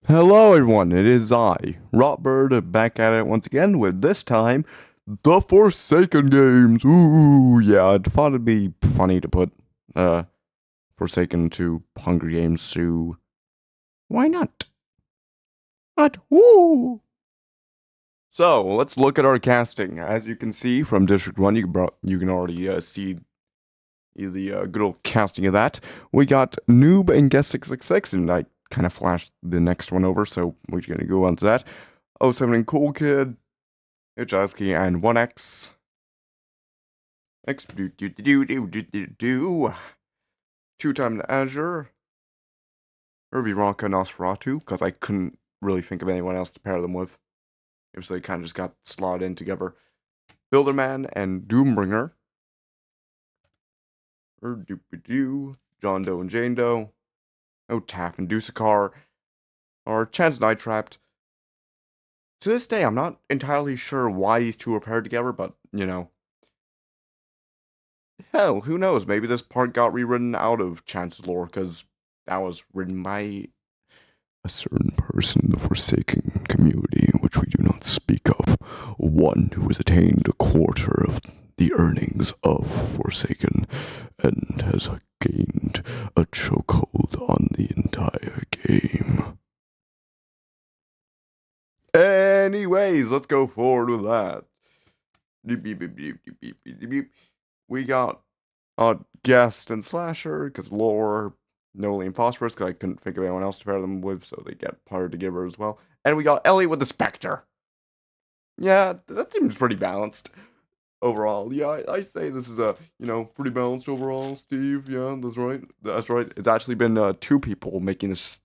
Hello everyone, it is I, Rotbird, back at it once again with this time, the Forsaken games. Ooh, yeah, I thought it'd be funny to put, Forsaken to Hunger Games too. Why not? What? Woo! So, let's look at our casting. As you can see from District 1, you can already see the good old casting of that. We got Noob and Guest 666, and I kind of flashed the next one over, so we're gonna go on to that. 07 and Cool Kid, Hitchhiking, and 1X. X do do do do do do do. 2 times Azure. Irvi Ronka Nosferatu, because I couldn't really think of anyone else to pair them with. So they kind of just got slotted in together. Builderman and Doombringer. John Doe and Jane Doe. Oh, Taff and Dusakar. Or Chance Night Trapped. To this day, I'm not entirely sure why these two are paired together, but, you know. Hell, who knows? Maybe this part got rewritten out of Chance's lore, because that was written by a certain person in the Forsaken community, which we do not speak of. One who has attained a quarter of the earnings of Forsaken and has gained a chokehold on the entire game. Anyways, let's go forward with that. We got Guest and Slasher, because lore, Noli and Phosphorus, because I couldn't think of anyone else to pair them with, so they get paired together as well. And we got Ellie with the Spectre. Yeah, that seems pretty balanced overall. Yeah, I say this is pretty balanced overall, Steve. Yeah, that's right. That's right. It's actually been 2 people making this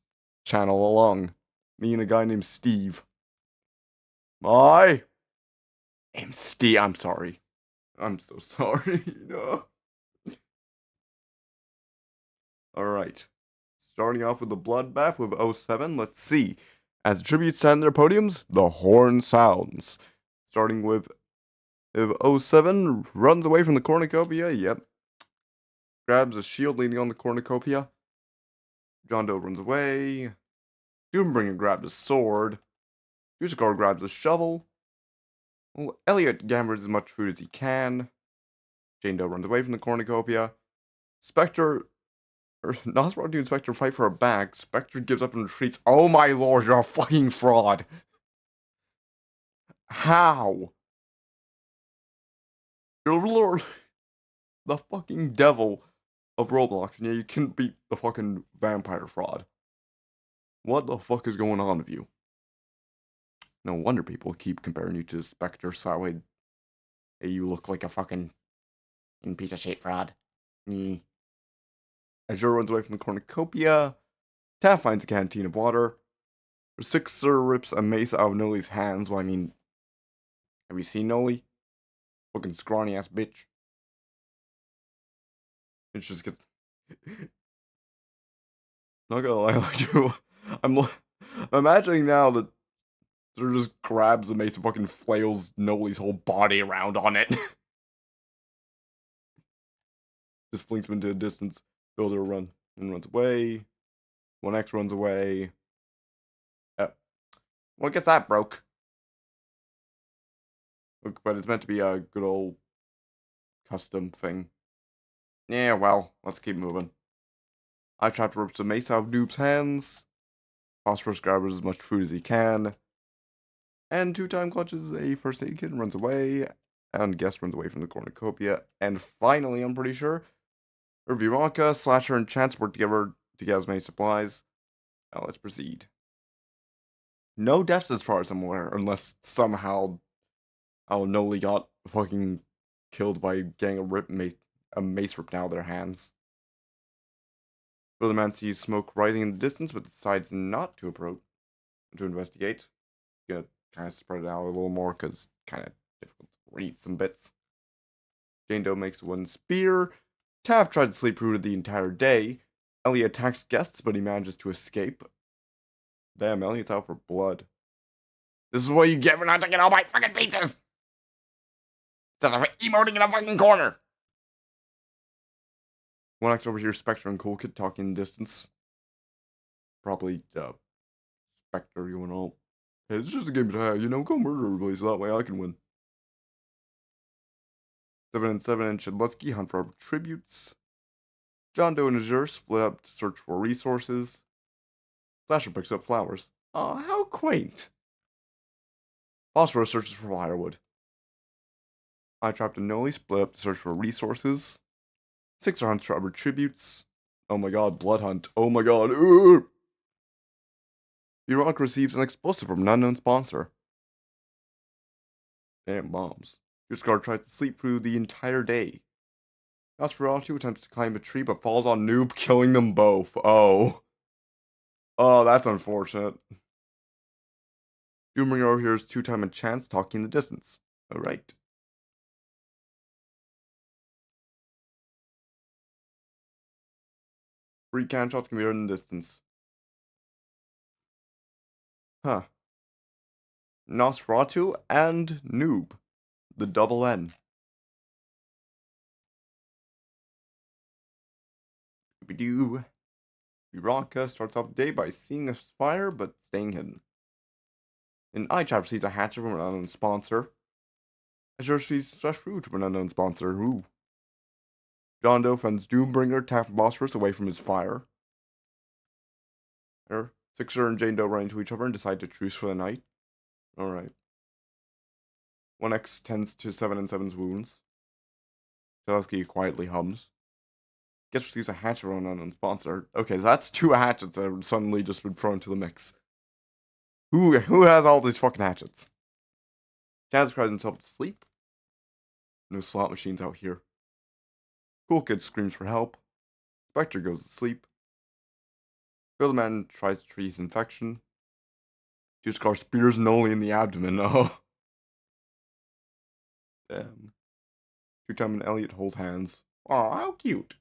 channel along. Me and a guy named Steve. My name's Steve. I'm sorry. I'm so sorry. No. Alright. Starting off with the Bloodbath with 07. Let's see. As tributes to end their podiums, the horn sounds. Starting with if 07 runs away from the cornucopia. Yep. Grabs a shield leaning on the cornucopia. John Doe runs away. Doombringer grabs a sword. Usador grabs a shovel. Well, Elliot gathers as much food as he can. Jane Doe runs away from the cornucopia. Spectre Nosferatu and Spectre fight for a bag. Spectre gives up and retreats. Oh my lord, you're a fucking fraud. How? You're lord, the fucking devil of Roblox, and yeah, you couldn't beat the fucking vampire fraud. What the fuck is going on with you? No wonder people keep comparing you to Spectre, so that way you look like a fucking piece of shit fraud. Azure runs away from the cornucopia. Taff finds a canteen of water. Sixer rips a mace out of Noli's hands. Well, I mean, have you seen Noli? Fucking scrawny ass bitch. It just gets. Not gonna lie, I'm imagining now that there just grabs the mace and fucking flails Noli's whole body around on it. Just blinks him into a distance. Builder runs away. 1X runs away. Well, I guess that broke. But it's meant to be a good old custom thing. Yeah, well, let's keep moving. I've tried to rip the mace out of Noob's hands. Phosphorus grabs as much food as he can. And 2-time clutches a first aid kit and runs away. And Guest runs away from the cornucopia. And finally, I'm pretty sure, Veronica, Slasher, and Chance work together to get as many supplies. Now let's proceed. No deaths as far as I'm aware, unless somehow Noli got fucking killed by getting a mace ripped out of their hands. Brother Man sees smoke rising in the distance, but decides not to approach to investigate. Gonna kind of spread it out a little more because kind of difficult to read some bits. Jane Doe makes one spear. Taff tries to sleep through the entire day. Ellie attacks Guests, but he manages to escape. Damn, Elliott's out for blood. This is what you get for not taking all my fucking pizzas! Instead of emoting in a fucking corner! 1X over here, Spectre and Cool Kid talking in distance. Probably Spectre going all, hey, it's just a game of tag, go murder everybody so that way I can win. 7 and 7 and Shedletsky hunt for tributes. John Doe and Azure split up to search for resources. Slasher picks up flowers. Aw, how quaint. Phosphorus searches for firewood. I Trapped and Noli split up to search for resources. Sixer hunts for other tributes. Oh my god, blood hunt. Oh my god. Iraq receives an explosive from an unknown sponsor. Damn bombs. Juicegar tries to sleep through the entire day. Nosferatu attempts to climb a tree but falls on Noob, killing them both. Oh. Oh, that's unfortunate. Doomringer hears two-time and Chance talking in the distance. Alright. Three can shots can be heard in the distance. Huh. Nosferatu and Noob. The double N. Scooby-Doo. Uraka starts off the day by seeing a fire but staying hidden. An iChap sees a hatchet from an unknown sponsor. Azure sees fresh food from an unknown sponsor. Ooh. John Doe finds Doombringer tapped Phosphorus away from his fire. Sixer and Jane Doe run into each other and decide to truce for the night. Alright. 1X tends to 7 and 7's wounds. Zelensky quietly hums. Guess receives a hatchet from an unknown sponsor. Okay, so that's two hatchets that have suddenly just been thrown into the mix. Who has all these fucking hatchets? Chaz cries himself to sleep. No slot machines out here. Cool Kid screams for help. Spectre goes to sleep. Builderman tries to treat his infection. Juicecar spears Noli in the abdomen. Oh. Damn. Two-time and Elliot hold hands. Aw, how cute.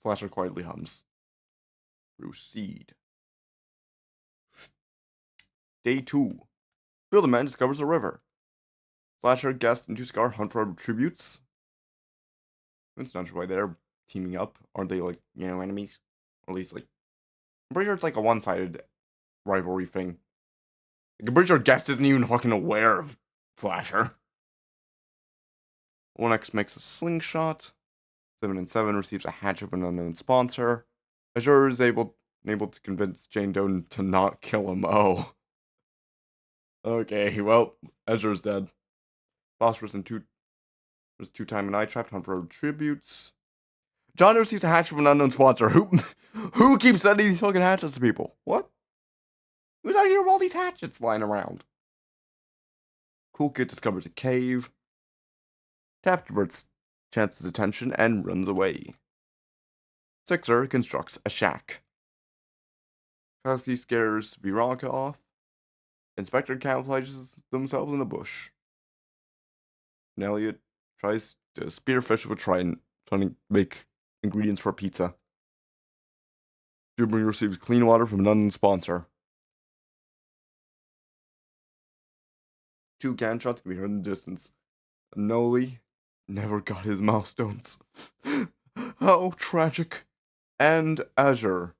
Slasher quietly hums. Proceed. Day 2. Builderman discovers a river. Slasher, Guest, and Juicecar hunt for tributes. It's not sure why they're teaming up. Aren't they, like, enemies? Or at least, like, I'm pretty sure it's like a one-sided rivalry thing. Like, I'm pretty sure Guest isn't even fucking aware of Slasher. 1X makes a slingshot. 7 and 7 receives a hatchet from an unknown sponsor. Azure is able to convince Jane Doe to not kill him. Oh. Okay, well, Azure's dead. Phosphorus and two-time and iTrap hunt for tributes. John receives a hatchet from an unknown sponsor. Who keeps sending these fucking hatchets to people? What? Who's out here with all these hatchets lying around? Cool Kid discovers a cave. Taft diverts Chance's attention and runs away. Sixer constructs a shack. Kowski scares Veronica off. Inspector camouflages themselves in a bush. And Elliot tries to spearfish with a trident, trying to make ingredients for pizza. Doombringer receives clean water from an unknown sponsor. Two can shots can be heard in the distance. Noli never got his milestones. How tragic. And Azure.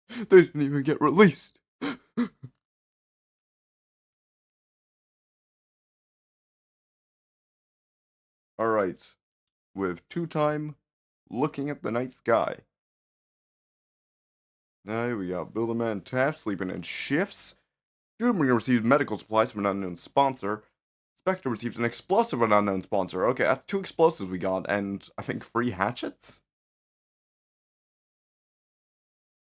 They didn't even get released. Alright. With two-time looking at the night sky. Now we got Builderman Taft sleeping in shifts. Doombringer receives medical supplies from an unknown sponsor. Spectre receives an explosive from an unknown sponsor. Okay, that's 2 explosives we got, and I think 3 hatchets?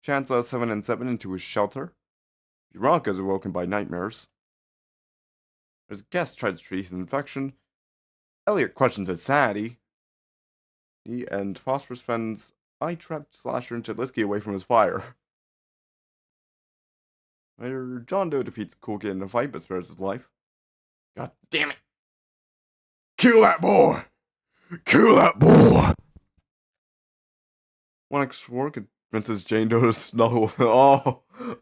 Chance 7 and 7 into his shelter. Veronica is awoken by nightmares. His guest tries to treat his infection. Elliot questions his sanity. He and Phosphorus fends I-trapped Slasher and Chedlitsky away from his fire. Later, John Doe defeats Cool Kid in a fight but spares his life. God damn it! Kill that boy! Kill that boy! 1X4 convinces Jane Doe to snuggle.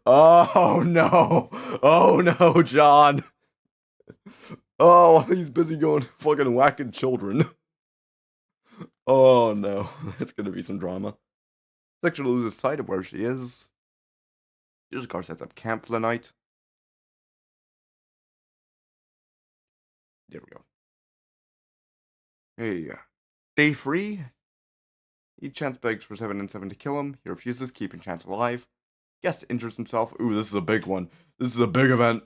Oh no! Oh no, John! Oh, he's busy going fucking whacking children. Oh no, it's gonna be some drama. Sexual loses sight of where she is. Car sets up camp for the night. There we go. Hey, day 3. Each chance begs for 7 and 7 to kill him. He refuses, keeping chance alive. Guest injures himself. Ooh, this is a big one. This is a big event.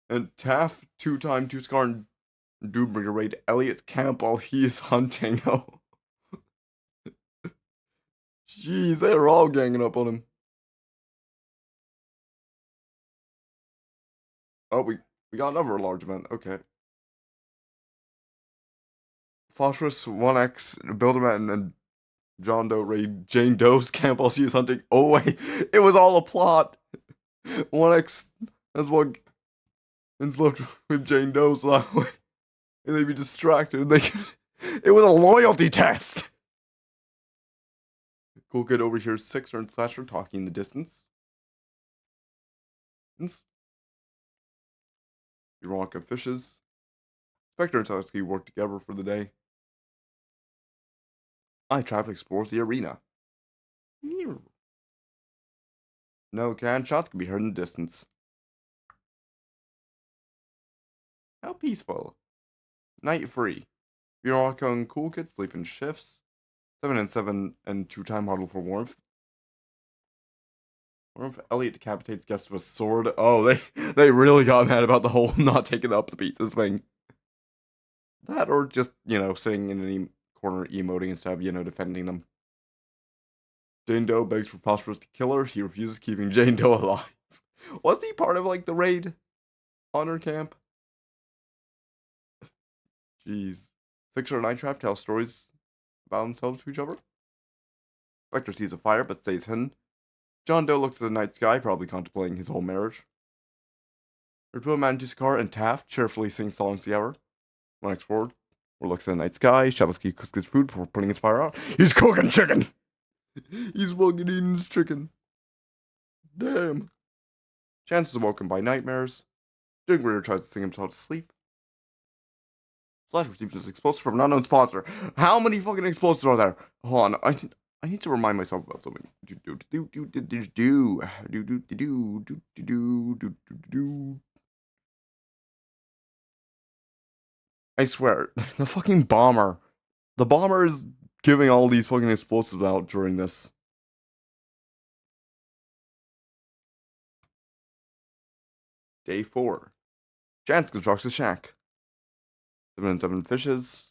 And Taff, 2-time, 2-scar, and Doombringer raid Elliot's camp while he is hunting. Oh. Jeez, they're all ganging up on him. Oh, we got another large event. Okay. Phosphorus 1X, Builderman, and John Doe raid Jane Doe's camp while she is hunting. Oh, wait. It was all a plot. 1X has one and left with Jane Doe, so that way they'd be distracted. And it was a loyalty test. Cool Kid overhears Sixer and Slasher talking in the distance. Veronica fishes. Spectre and Sasuke work together for the day. I Trap explores the arena. No cannon shots can be heard in the distance. How peaceful. Night 3. Veronica and Cool Kid sleep in shifts. 7 and 7 and 2-time huddle for warmth. Elliot decapitates guests with a sword. Oh, they really got mad about the whole not taking up the pizzas thing. That or just, sitting in any corner emoting instead of, defending them. Jane Doe begs for Phosphorus to kill her. He refuses, keeping Jane Doe alive. Was he part of, the raid on her camp? Jeez. Fixer and Night Trap tell stories about themselves to each other. Spectre sees a fire but stays hidden. John Doe looks at the night sky, probably contemplating his whole marriage. Repeal manages car and Taft cheerfully sings songs together. Next forward, or looks at the night sky. Shabelsky cooks his food before putting his fire out. He's cooking chicken! He's fucking eating his chicken. Damn. Chance is awoken by nightmares. Doombringer tries to sing himself to sleep. Slash receives his explosive from an unknown sponsor. How many fucking explosives are there? Hold on, I need to remind myself about something. I swear, the fucking bomber. The bomber is giving all these fucking explosives out during this. Day 4. Chance constructs a shack. 7 and 7 fishes.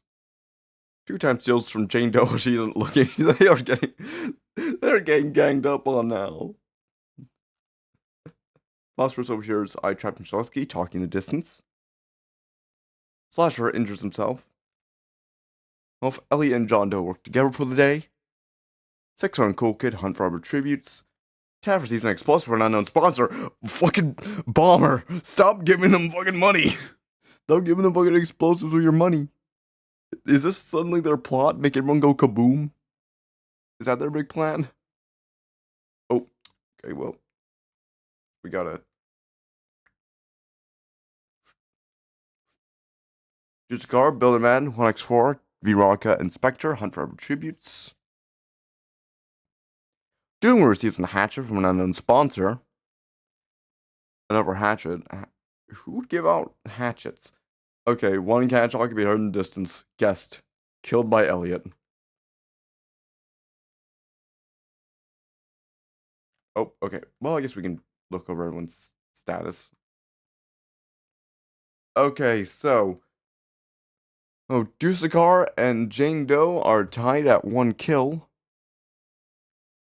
2-time steals from Jane Doe. She isn't looking. They're getting ganged up on now. Phosphorus overhears I Trap and Shalesky talking in the distance. Slasher injures himself. Both Ellie and John Doe work together for the day. Sixer and Cool Kid hunt for other tributes. Taff receives an explosive from an unknown sponsor. Fucking bomber. Stop giving them fucking money. Stop giving them fucking explosives with your money. Is this suddenly their plot? Make everyone go kaboom? Is that their big plan? Oh, okay, well. We gotta... Juicecar, Builderman, 1x4, Veronica, and Spectre hunt for tributes. Doom receives a hatchet from an unknown sponsor. Another hatchet. Who would give out hatchets? Okay, one catch-all can be heard in the distance. Guest. Killed by Elliot. Oh, okay. Well, I guess we can look over everyone's status. Okay, so... Oh, Juicecar and Jane Doe are tied at 1 kill.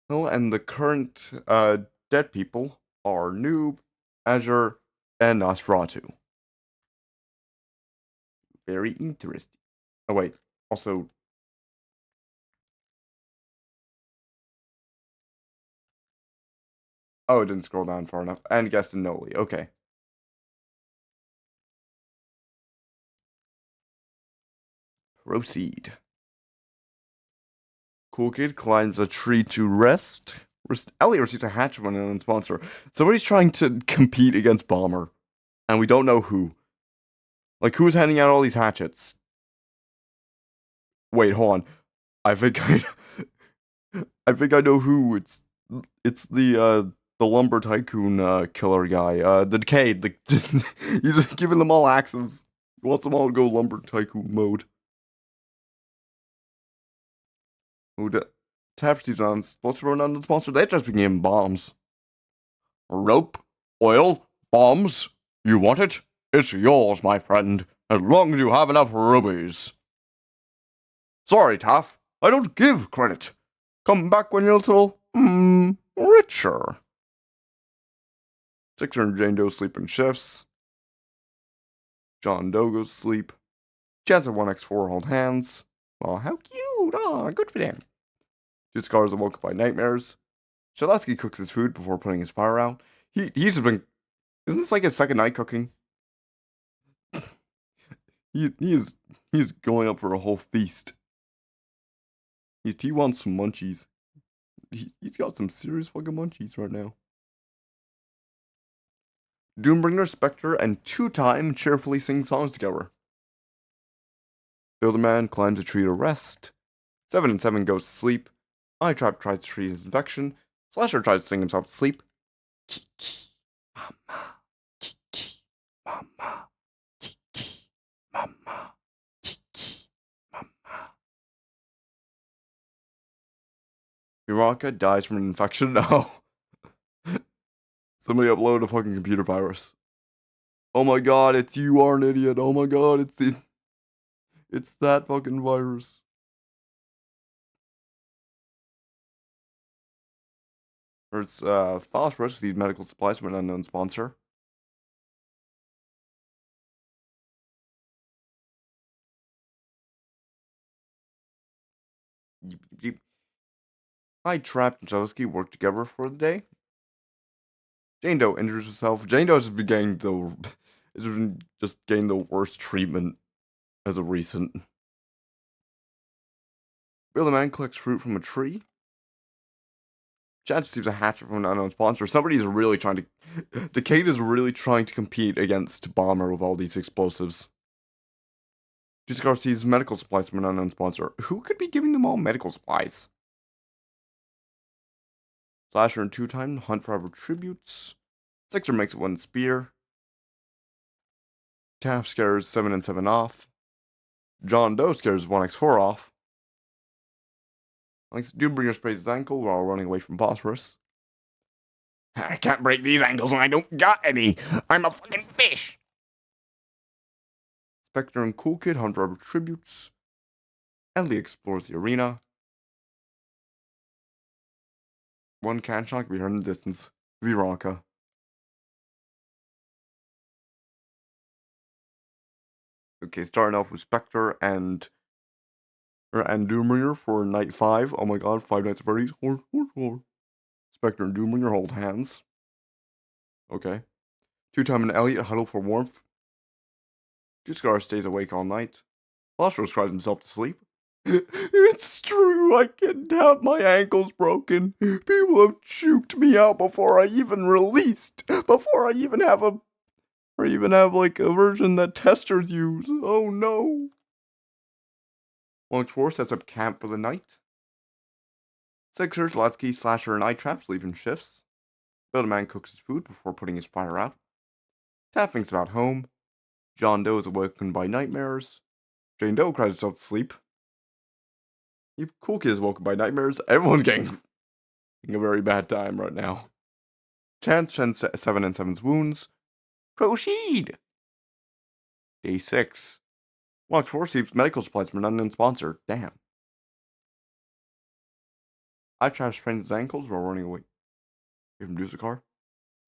Oh, and the current dead people are Noob, Azure, and Nosferatu. Very interesting. Oh, wait. Also... Oh, it didn't scroll down far enough. And Guest and Noli. Okay. Proceed. Cool Kid climbs a tree to rest. Elliot receives a hatchet from an unknown sponsor. Somebody's trying to compete against Bomber. And we don't know who. Like, who's handing out all these hatchets? Wait, hold on. I think I know who. It's the lumber tycoon killer guy. The Decade. He's giving them all axes. wants them all to go lumber tycoon mode. Tap Steve's on sponsored on the sponsor. They just became bombs. Rope, oil, bombs. You want it? It's yours, my friend, as long as you have enough rubies. Sorry, Taff. I don't give credit. Come back when you're a little, richer. Sixer and Jane Doe sleep in shifts. John Doe goes to sleep. Chance of 1x4 hold hands. Aw, how cute. Aw, good for them. Two scars are woken by nightmares. Shalatsky cooks his food before putting his fire out. He's been... Isn't this like his second night cooking? He's going up for a whole feast. He wants some munchies. He's got some serious fucking munchies right now. Doombringer, Spectre, and Two-Time cheerfully sing songs together. Builderman climbs a tree to rest. 7 and 7 goes to sleep. Eye Trap tries to treat his infection. Slasher tries to sing himself to sleep. Kiki, mama, kiki, mama, kiki, mama, kiki, mama. Veronica dies from an infection. No. Somebody uploaded a fucking computer virus. Oh my god, it's you are an idiot. Oh my god, it's that fucking virus. Or it's Phallus rushes these medical supplies from an unknown sponsor. Hyde, Trap, and Chelsky work together for the day. Jane Doe injures herself. Jane Doe has been getting the worst treatment as of recent. Bill Man collects fruit from a tree. Chad receives a hatchet from an unknown sponsor. Somebody's really trying to... Decade is really trying to compete against Bomber with all these explosives. Jessica receives medical supplies from an unknown sponsor. Who could be giving them all medical supplies? Slasher and Two-Time hunt for other tributes. Sixer makes it one spear. Taff scares 7 and 7 off. John Doe scares 1x4 off. Doombringer sprays his ankle while running away from Phosphorus. I can't break these ankles and I don't got any. I'm a fucking fish. Spectre and Cool Kid hunt for other tributes. Ellie explores the arena. One can shot can be heard in the distance. Veronica. Okay, starting off with Spectre and Doombringer for night 5. Oh my god, 5 Nights at Freddy's. Spectre and Doombringer hold hands. Okay. Two-Time and Elliot huddle for warmth. Two-Scar stays awake all night. Phosphorus cries himself to sleep. It's true, I can't have my ankles broken. People have choked me out before I even released. Before I even have like a version that testers use. Oh no. Launch 4 sets up camp for the night. Sixer, Latsky, Slasher, and Eye Trap sleep in shifts. Builderman cooks his food before putting his fire out. Taff thinks about home. John Doe is awoken by nightmares. Jane Doe cries herself to sleep. Cool Kid is woken by nightmares. Everyone's getting a very bad time right now. Chance sends 7 and 7's wounds. Proceed! Day 6. Watch 4 receives medical supplies from an unknown sponsor. Damn. Eye Trap sprains his ankles while running away from Dusicar.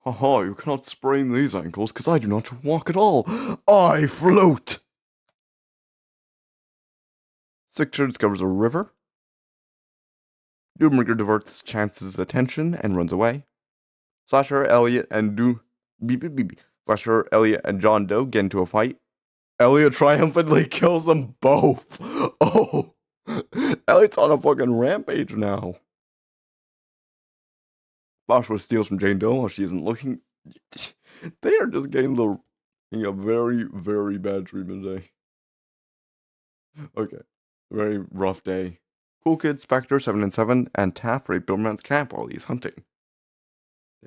Haha, you cannot sprain these ankles, because I do not walk at all. I float! Sixer discovers a river. Doombringer diverts Chance's attention and runs away. Slasher, Elliot, and Slasher, Elliot, and John Doe get into a fight. Elliot triumphantly kills them both. Oh, Elliot's on a fucking rampage now. Phosphorus steals from Jane Doe while she isn't looking. They are just getting a very, very bad treatment today. Okay, very rough day. Cool Kid, Spectre, 7 and 7, and Taff raid Billman's camp while he's hunting.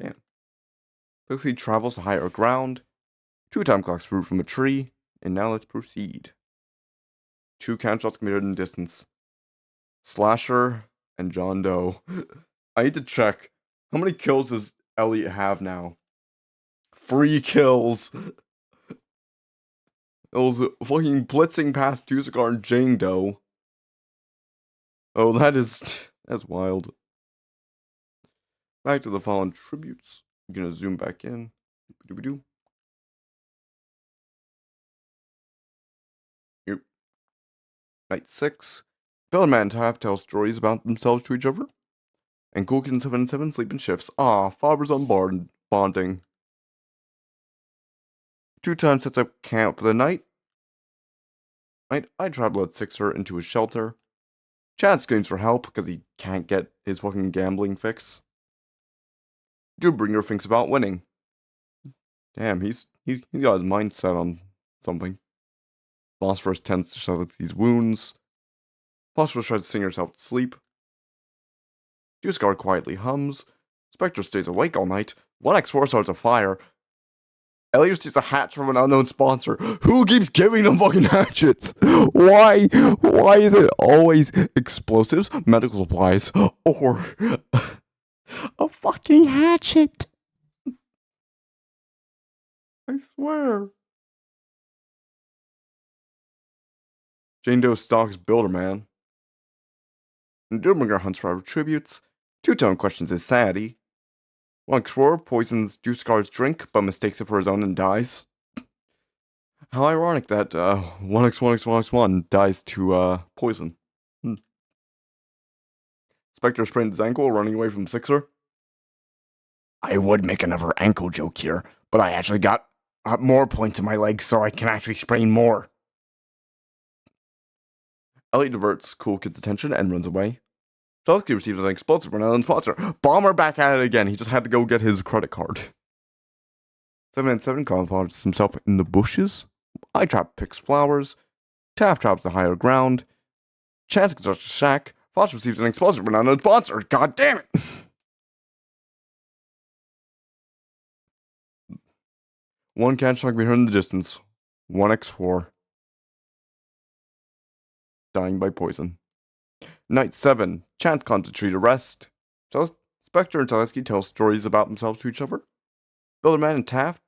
Damn. Quickly travels to higher ground. Two-Time collects fruit from a tree. And now let's proceed. 2 countshots committed in distance. Slasher and John Doe. I need to check. How many kills does Elliot have now? 3 kills. It was fucking blitzing past Dusigar and Jane Doe. Oh, that's wild. Back to the fallen tributes. I'm gonna zoom back in. Yep. Night 6. Bill and Man Tap tell stories about themselves to each other. And Gulkin 77 sleep in shifts. Ah, fathers on bonding. 2 times sets up camp for the night. I travel at 6er into his shelter. Chad screams for help because he can't get his fucking gambling fix. Jewbringer thinks about winning. Damn, he's got his mind set on something. Phosphorus tends to shut these wounds. Phosphorus tries to sing herself to sleep. Juiceguard quietly hums. Spectre stays awake all night. 1x4 starts a fire. Ellie receives a hatch from an unknown sponsor. Who keeps giving them fucking hatchets? Why? Why is it always explosives, medical supplies, or a fucking hatchet? I swear. Jane Doe stalks Builderman. And Doombringer hunts for tributes. Two-Tone questions his sanity. 1x4 poisons Juiceguard's drink, but mistakes it for his own and dies. How ironic that 1x1x1x1 dies to poison. Spectre sprained his ankle running away from Sixer. I would make another ankle joke here, but I actually got more points in my legs, so I can actually sprain more. Ellie diverts Cool Kid's attention and runs away. Shelky receives an explosive from an sponsor. Bomber back at it again. He just had to go get his credit card. 7 and 7 camouflages himself in the bushes. I Trap picks flowers. Taff traps the higher ground. Chance constructs a shack. Fox receives an explosive from an unknown sponsor. God damn it! One cat shot can be heard in the distance. 1x4. Dying by poison. Night 7. Chance climbs a tree to rest. Spectre and Zaleski tell stories about themselves to each other. Builderman and Taft,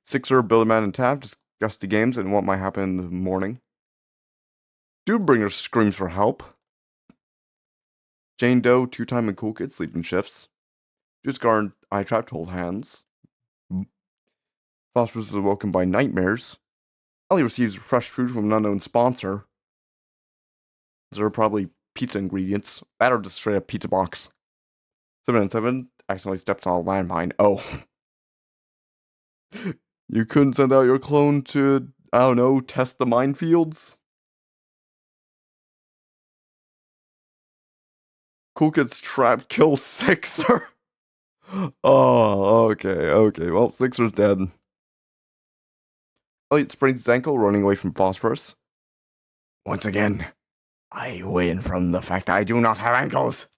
Sixer, Builderman and Taft discuss the games and what might happen in the morning. Dudebringer screams for help. Jane Doe, 2-Time, and Cool Kid sleep in shifts. Juiceguard and I Trap hold hands. Phosphorus is awoken by nightmares. Ellie receives fresh food from an unknown sponsor. These are probably pizza ingredients. That or just straight up pizza box. 7 and 7 accidentally steps on a landmine. Oh. You couldn't send out your clone to, I don't know, test the minefields? Cool Kid's trap kills Sixer. Oh, okay. Well, Sixer's dead. Elliot sprains his ankle running away from Phosphorus. Once again, I win from the fact that I do not have ankles.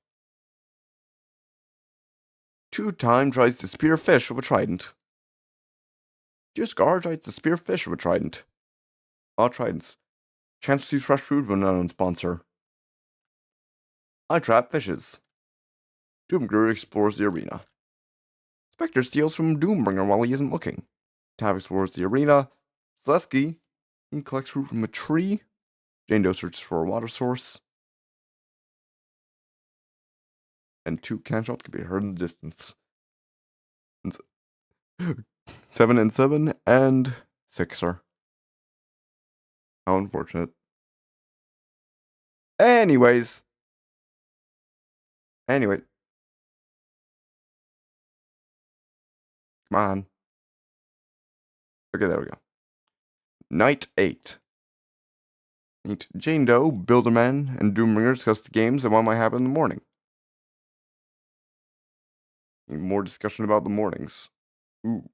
2-Time tries to spear fish with a trident. Juiceguard tries to spear fish with a trident. All tridents. Chance receives fresh food from an unknown sponsor. I Trap fishes. Doombringer explores the arena. Spectre steals from Doombringer while he isn't looking. Tav explores the arena. Zaleski, he collects fruit from a tree. Jane Doe searches for a water source. And 2 canshots can be heard in the distance. 7 and 7 and Sixer. How unfortunate. Anyway. Come on. Okay, there we go. Night 8. Jane Doe, Builderman, and Doombringer discuss the games and what might happen in the morning. More discussion about the mornings. Ooh.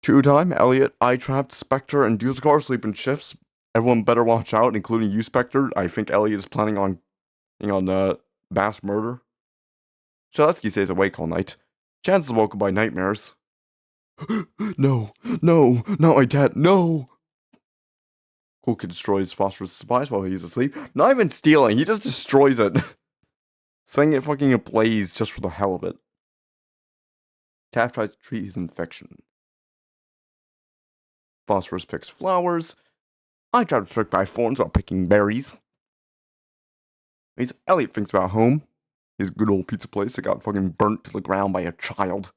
2-Time, Elliot, I Trapped, Spectre, and Dusegar sleep in shifts. Everyone better watch out, including you, Spectre. I think Elliot is planning on mass murder. Zaleski stays awake all night. Chance is woken by nightmares. No, no, not my dad, no! Cool Kid destroys Phosphorus' supplies while he's asleep. Not even stealing, he just destroys it. Setting it fucking ablaze just for the hell of it. Taff tries to treat his infection. Phosphorus picks flowers. I try to trick by thorns while picking berries. Elliot thinks about home. His good old pizza place that got fucking burnt to the ground by a child.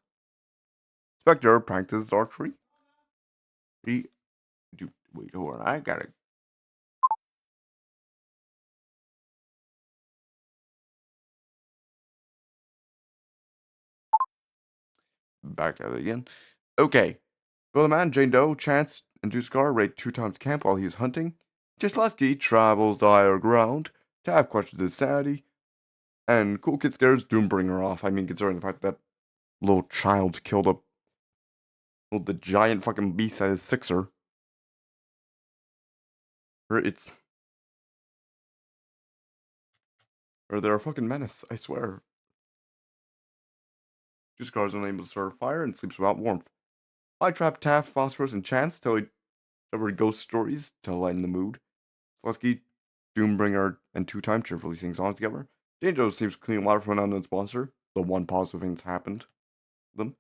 Spectre practices archery. Wait, hold on, I gotta. Back at it again. Okay. Well, the man, Jane Doe, Chance, and Duskar raid 2 times camp while he's hunting. Jeslavsky travels the higher ground. Tav questions his sanity. And Cool Kid scares Doombringer off. I mean, considering the fact that little child killed the giant fucking beast that is Sixer. Or they're a fucking menace, I swear. Duskar is unable to start a fire and sleeps without warmth. I trap Taff, Phosphorus, and Chance till he discovered ghost stories to lighten the mood. Slusky, Doombringer, and 2 Time cheerfully sing songs together. Danjo seems clean water from an unknown sponsor. The one positive thing that's happened to them.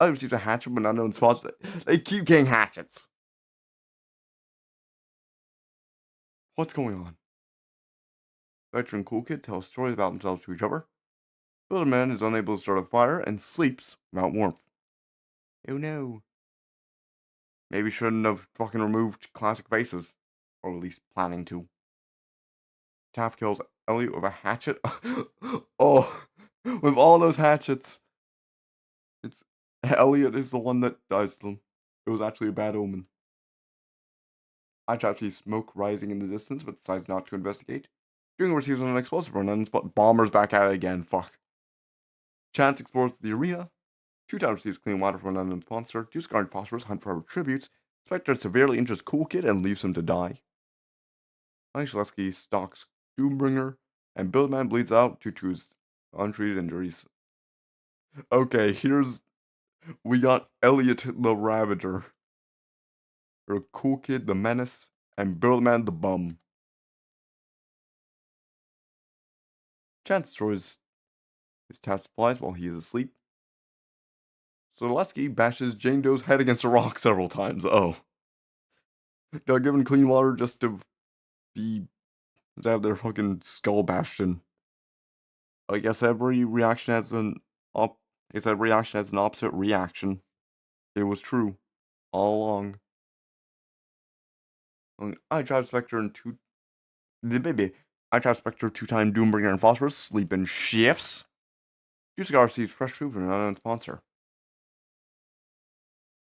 Ellie receives a hatchet from an unknown sponsor. They keep getting hatchets. What's going on? Vector and Cool Kid tell stories about themselves to each other. Builderman is unable to start a fire and sleeps without warmth. Oh no. Maybe shouldn't have fucking removed classic faces. Or at least planning to. Taff kills Elliot with a hatchet. Oh, with all those hatchets. It's Elliot is the one that dies to them. It was actually a bad omen. I trap sees smoke rising in the distance, but decides not to investigate. Junior receives an explosive run and bombers back at it again. Fuck. Chance explores the arena. 2 Times receives clean water from an unknown sponsor. Duskar and Phosphorus hunt for tributes. Spectre severely injures Cool Kid and leaves him to die. Shaleski stalks Doombringer, and Buildman bleeds out due to his untreated injuries. Okay, we got Elliot the Ravager, or Cool Kid the Menace, and Buildman the Bum. Chance destroys his tap supplies while he is asleep. Soleski bashes Jane Doe's head against a rock several times. Oh. Got given clean water just to have their fucking skull bashed in. I guess every reaction has an opposite reaction. It was true. All along. I trap Spectre and I trap Spectre 2 Time Doombringer and Phosphorus sleep in shifts. Juicy receives fresh food from an unknown sponsor.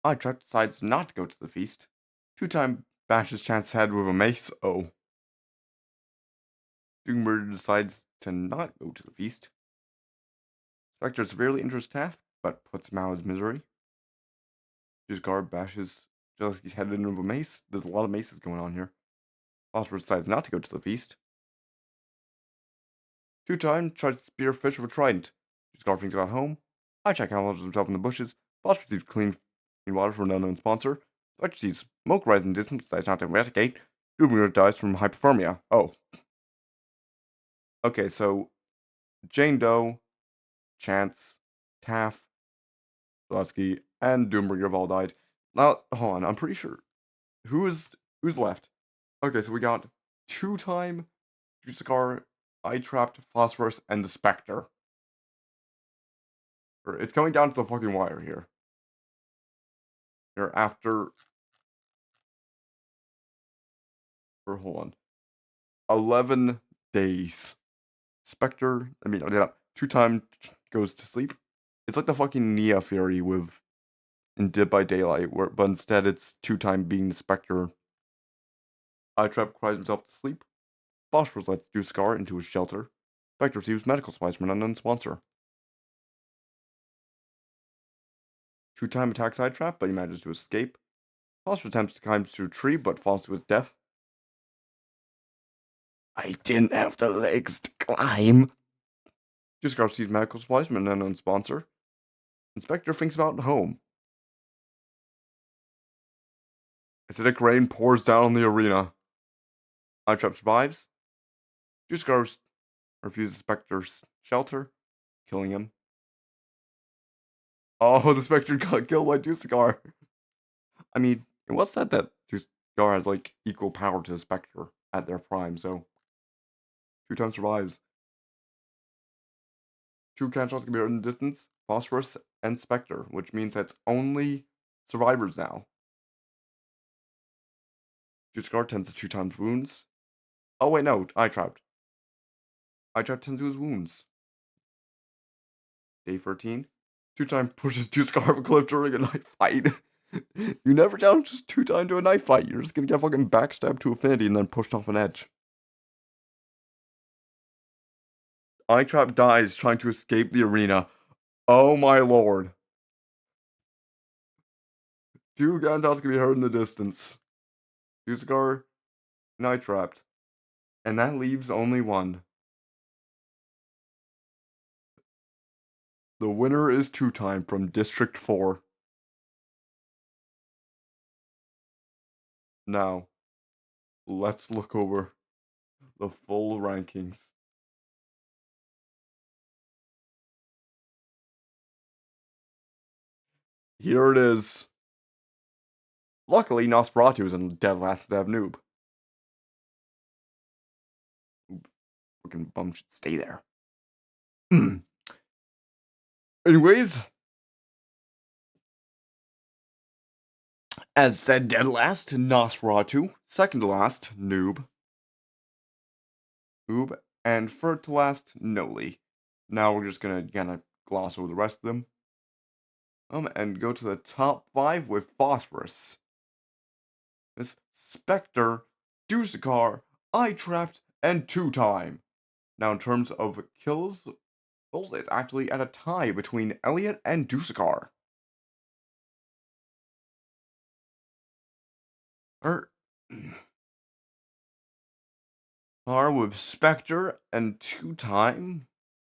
I trap decides not to go to the feast. 2 Time bashes Chance's head with a mace. Oh. Doombringer decides to not go to the feast. Spectre severely injures Taff, but puts him out of his misery. Juicy bashes Jealousky's head in with a mace. There's a lot of maces going on here. Phosphorus decides not to go to the feast. 2 Time tries to spear fish with a trident. Juicy thinks about home. I check camouflages himself in the bushes. Phosphorus receives clean water from an unknown sponsor. Spectre sees smoke rise in the distance, decides not to investigate. Doombringer dies from hypothermia. Oh. Okay, so Jane Doe, Chance, Taff, Zalewski, and Doombringer have all died. Now, hold on, I'm pretty sure. Who's left? Okay, so we got 2 Time, Juicy, I Trapped, Phosphorus, and the Spectre. It's coming down to the fucking wire here. Here after. Hold on. 11 days. Spectre, 2 Time goes to sleep. It's like the fucking Nia Fury in Dead by Daylight, but instead it's 2 Time being the Spectre. I Trap cries himself to sleep. Phosphorus lets Duskar into his shelter. Spectre receives medical supplies from an unknown sponsor. 2 Time attacks I Trap, but he manages to escape. Phosphorus attempts to climb to a tree, but falls to his death. I didn't have the legs to climb. Duskar receives medical supplies from an unknown sponsor. Inspector thinks about home. Acidic rain pours down on the arena. Eye Trap survives. Juice Ghost refuses Spectre's shelter, killing him. Oh, the Spectre got killed by Juicegar. I mean, it was said that Juicegar has like equal power to the Spectre at their prime, so 2 times survives. 2 cancels can be heard in the distance, Phosphorus and Spectre, which means that's only survivors now. Juicegar tends to 2 times wounds. Oh wait, no, Eye Trapped. Eye Trapped tends to his wounds. Day 13. 2-time pushes Juicegar off a cliff during a knife fight. You never challenge just 2-time to a knife fight. You're just gonna get fucking backstabbed to infinity and then pushed off an edge. Eye Trap dies trying to escape the arena. Oh my lord. 2 gunshots can be heard in the distance. Juicegar and Eye Trapped. And that leaves only one. The winner is 2-time from District 4. Now, let's look over the full rankings. Here it is. Luckily, Nosferatu is in dead last to have noob. Fucking bum should stay there. Anyways, as said, dead last, Nosferatu. Second to last, noob. Oob. And third to last, Noli. Now we're just gonna gloss over the rest of them. And go to the top 5 with Phosphorus. This Spectre, Juicegar, Eye Trapped, and 2-time. Now in terms of kills, it's actually at a tie between Elliot and Juicegar. With Spectre and 2-time,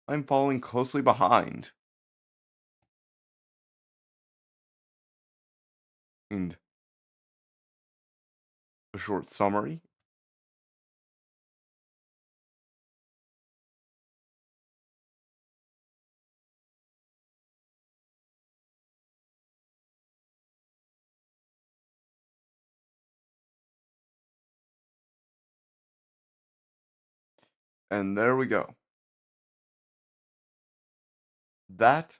I'm falling closely behind. And a short summary. And there we go. That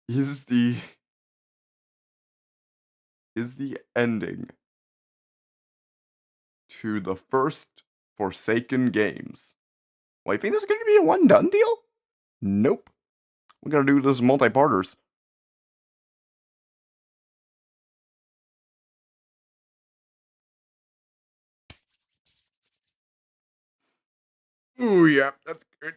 is the ending to the first Forsaken Games. Well, I think this is going to be a one-done deal? Nope. We're going to do this multi-parters. Ooh, yeah, that's good.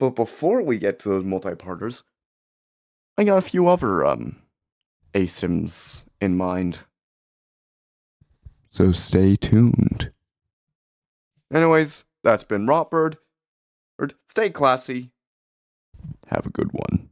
But before we get to those multi-parters, I got a few other, ASIMs in mind. So stay tuned. Anyways, that's been Rotbird. Stay classy. Have a good one.